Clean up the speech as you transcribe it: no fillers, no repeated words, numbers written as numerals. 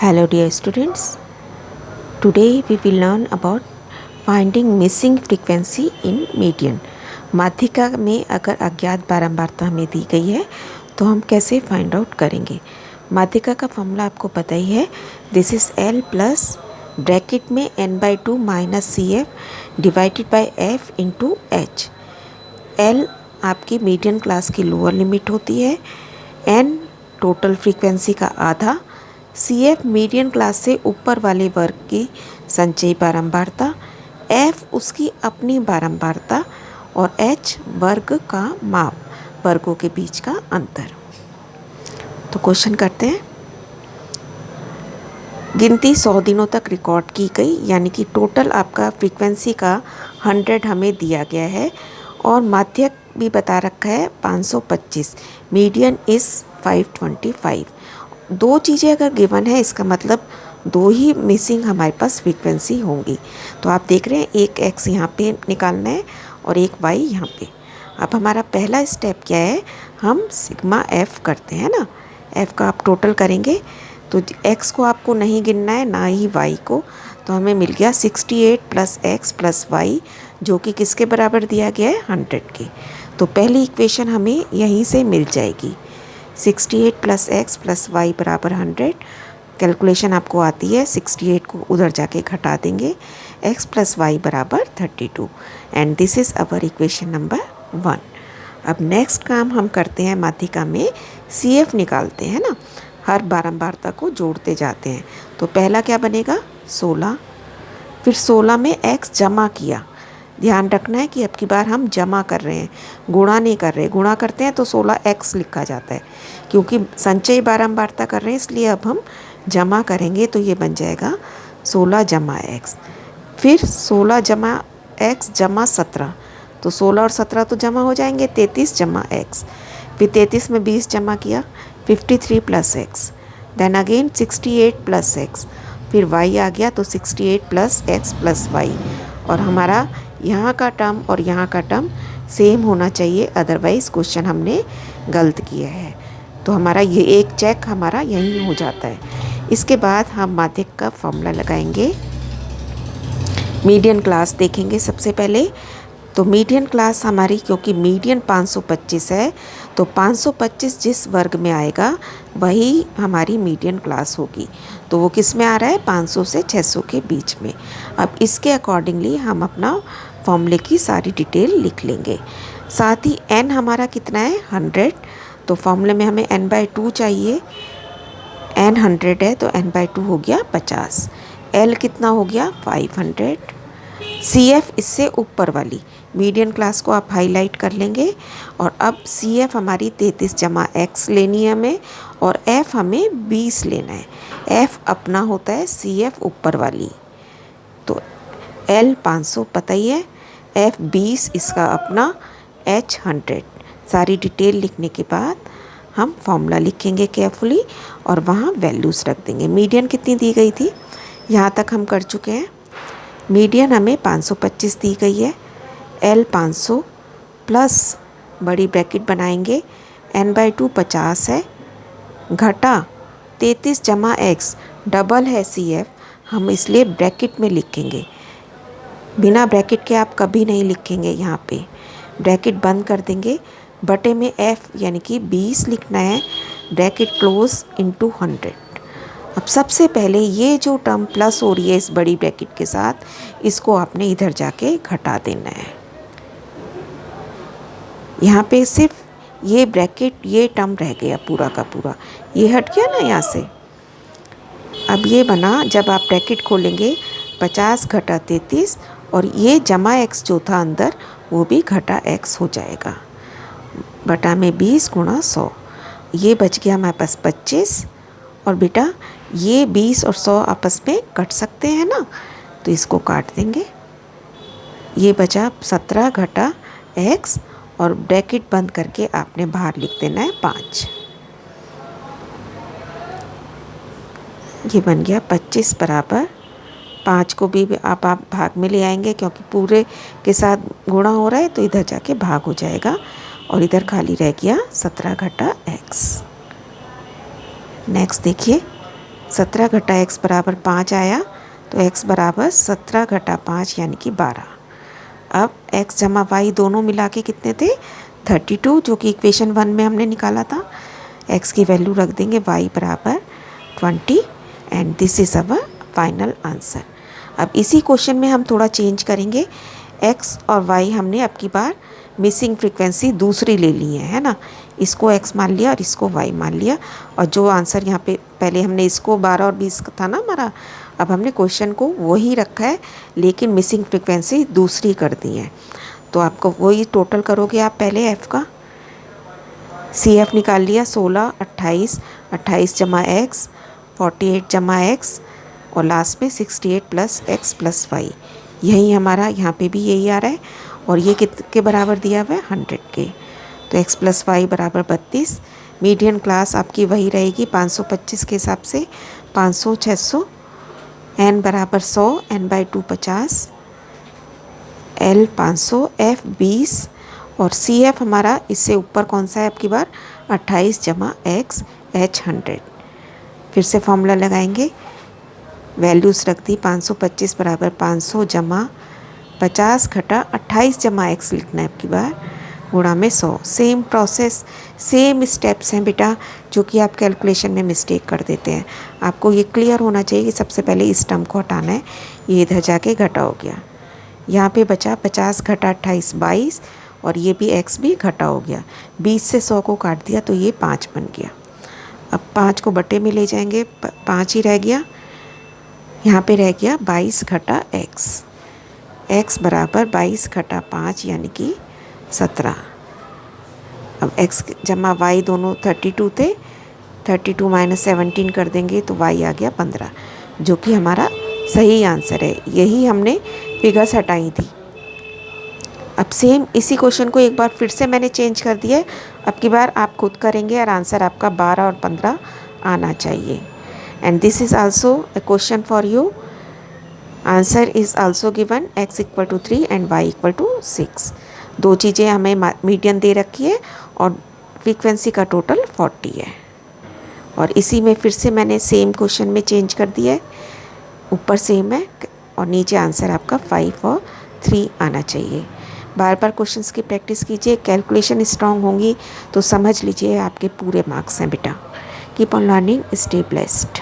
Hello dear students, today we will learn about finding missing frequency in median. माध्यिका में अगर अज्ञात बारंबारता हमें दी गई है तो हम कैसे फाइंड आउट करेंगे। माध्यिका का फॉर्मूला आपको पता ही है, this is L plus bracket में n/2 minus C F divided by F into H. L आपकी मीडियन क्लास की लोअर लिमिट होती है, n टोटल फ्रीक्वेंसी का आधा, सी एफ मीडियन क्लास से ऊपर वाले वर्ग की संचयी बारंबारता, एफ उसकी अपनी बारंबारता और एच वर्ग का माप, वर्गों के बीच का अंतर। तो क्वेश्चन करते हैं। गिनती 100 दिनों तक रिकॉर्ड की गई, यानी कि टोटल आपका फ्रीक्वेंसी का 100 हमें दिया गया है और माध्यक भी बता रखा है 525, मीडियन इज़ 525। दो चीज़ें अगर गिवन है इसका मतलब दो ही मिसिंग हमारे पास फ्रीक्वेंसी होंगी। तो आप देख रहे हैं एक एक्स यहाँ पे निकालना है और एक वाई यहाँ पे। अब हमारा पहला स्टेप क्या है, हम सिग्मा एफ करते हैं ना। एफ का आप टोटल करेंगे तो एक्स को आपको नहीं गिनना है ना ही वाई को, तो हमें मिल गया 68 प्लस एक्स प्लस वाई, जो कि किसके बराबर दिया गया है, 100 के। तो पहली इक्वेशन हमें यहीं से मिल जाएगी, 68 प्लस एक्स प्लस वाई बराबर 100। कैलकुलेशन आपको आती है, 68 को उधर जाके घटा देंगे, x प्लस वाई बराबर 32 and this is our equation number 1। अब नेक्स्ट काम हम करते हैं, माध्यिका में सी एफ निकालते हैं ना, हर बारंबारता को जोड़ते जाते हैं। तो पहला क्या बनेगा, 16, फिर 16 में x जमा किया। ध्यान रखना है कि अब की बार हम जमा कर रहे हैं, गुणा नहीं कर रहे। गुणा करते हैं तो 16x लिखा जाता है, क्योंकि संचयी बारंबारता कर रहे हैं इसलिए अब हम जमा करेंगे तो ये बन जाएगा 16 जमा x। फिर 16 जमा x जमा 17, तो 16 और 17 तो जमा हो जाएंगे, 33 जमा x। फिर 33 में 20 जमा किया, 53 plus x, then again 68 plus x, फिर y आ गया तो 68 प्लस x प्लस y। और हमारा यहाँ का टर्म और यहाँ का टर्म सेम होना चाहिए, अदरवाइज़ क्वेश्चन हमने गलत किया है। तो हमारा ये एक चेक हमारा यहीं हो जाता है। इसके बाद हम माध्यक का फॉर्मूला लगाएंगे, मीडियन क्लास देखेंगे सबसे पहले। तो मीडियन क्लास हमारी, क्योंकि मीडियन 525 है तो 525 जिस वर्ग में आएगा वही हमारी मीडियन क्लास होगी। तो वो किस में आ रहा है, 500 से 600 के बीच में। अब इसके अकॉर्डिंगली हम अपना फॉर्मूले की सारी डिटेल लिख लेंगे। साथ ही n हमारा कितना है, 100, तो फॉर्मूले में हमें n/2 चाहिए। n 100 है तो n/2 हो गया 50। l कितना हो गया, 500। सी एफ इससे ऊपर वाली मीडियन क्लास को आप हाईलाइट कर लेंगे। और अब सी एफ हमारी 33 जमा एक्स लेनी है हमें, और एफ हमें 20 लेना है। एफ अपना होता है सी एफ ऊपर वाली, तो एल 500 पता ही है, एफ 20 इसका अपना, एच 100। सारी डिटेल लिखने के बाद हम फॉर्मूला लिखेंगे केयरफुली और वहाँ वैल्यूज़ रख देंगे। मीडियन कितनी दी गई थी, यहाँ तक हम कर चुके हैं। मीडियन हमें 525 दी गई है, L 500 प्लस बड़ी ब्रैकेट बनाएंगे, n/2 50 है, घटा 33 जमा एक्स, डबल है सी एफ, हम इसलिए ब्रैकेट में लिखेंगे। बिना ब्रैकेट के आप कभी नहीं लिखेंगे, यहाँ पे ब्रैकेट बंद कर देंगे, बटे में f यानी कि 20 लिखना है, ब्रैकेट क्लोज इंटू 100। अब सबसे पहले ये जो टर्म प्लस हो रही है इस बड़ी ब्रैकेट के साथ, इसको आपने इधर जाके घटा देना है। यहाँ पे सिर्फ ये ब्रैकेट, ये टर्म रह गया पूरा का पूरा, ये हट गया ना यहाँ से। अब ये बना, जब आप ब्रैकेट खोलेंगे 50 घटा 33, और ये जमा x जो था अंदर वो भी घटा x हो जाएगा, बटा में 20 गुणा 100, ये बच गया हमारे पास 25। और बेटा ये 20 और 100 आपस में कट सकते हैं ना, तो इसको काट देंगे, ये बचा 17 घटा x, और ब्रैकेट बंद करके आपने बाहर लिख देना है 5। ये बन गया 25 बराबर 5 को भी आप भाग में ले आएंगे, क्योंकि पूरे के साथ गुणा हो रहा है तो इधर जाके भाग हो जाएगा, और इधर खाली रह गया 17 घटा x। नेक्स्ट देखिए, 17 घटा x बराबर 5 आया, तो x बराबर 17 घटा 5 यानी कि 12। अब x जमा y दोनों मिला के कितने थे 32, जो कि इक्वेशन 1 में हमने निकाला था। x की वैल्यू रख देंगे y बराबर 20 and this is our final answer. अब इसी क्वेश्चन में हम थोड़ा चेंज करेंगे। x और y हमने अब की बार मिसिंग फ्रीक्वेंसी दूसरी ले ली है ना, इसको x मान लिया और इसको y मान लिया, और जो आंसर यहाँ पे पहले हमने इसको 12 और 20 था ना हमारा, अब हमने क्वेश्चन को वही रखा है लेकिन मिसिंग फ्रीक्वेंसी दूसरी कर दी है। तो आपको वही टोटल करोगे आप पहले f का, CF निकाल लिया 16, 28, 28 जमा x, 48 जमा x और लास्ट में 68 प्लस x प्लस y। यही हमारा यहाँ पे भी यही आ रहा है, और ये कितने बराबर दिया हुआ है 100 के। तो x प्लस वाई बराबर 32। मीडियन क्लास आपकी वही रहेगी 525 के हिसाब से, 500, 600, n बराबर 100, n/2 50, l 500, f 20 और CF हमारा इससे ऊपर कौन सा है आपकी बार 28 जमा x, h 100। फिर से फॉर्मूला लगाएंगे, वैल्यूज़ रख दी 525 बराबर 500 जमा 50 घटा 28 जमा x लिखना है आपकी बार, गुणा में 100। सेम प्रोसेस, सेम स्टेप्स हैं बेटा जो कि आप कैलकुलेशन में मिस्टेक कर देते हैं। आपको ये क्लियर होना चाहिए कि सबसे पहले इस टर्म को हटाना है, ये इधर जाके घटा हो गया, यहाँ पे बचा 50 घटा 28 22 और ये भी x भी घटा हो गया, 20 से 100 को काट दिया तो ये 5 बन गया। अब 5 को बटे में ले जाएंगे, 5 ही रह गया, यहाँ पे रह गया 22 घटा x, x बराबर 22 घटा 5 यानी कि 17। अब x जमा y दोनों 32 थे, 32 माइनस 17 कर देंगे तो y आ गया 15, जो कि हमारा सही आंसर है। यही हमने फिगर्स हटाई थी। अब सेम इसी क्वेश्चन को एक बार फिर से मैंने चेंज कर दिया है, अब की बार आप खुद करेंगे और आंसर आपका 12 और 15 आना चाहिए। And this is also a question for you. Answer is also given x equal to 3 and y equal to 6। दो चीज़ें हमें मीडियन दे रखी है और फ्रीक्वेंसी का टोटल 40 है। और इसी में फिर से मैंने सेम क्वेश्चन में चेंज कर दिया है, ऊपर सेम है और नीचे आंसर आपका 5 और 3 आना चाहिए। बार बार क्वेश्चंस की प्रैक्टिस कीजिए, कैलकुलेशन स्ट्रांग होंगी तो समझ लीजिए आपके पूरे मार्क्स हैं बेटा। Keep on learning, stay blessed.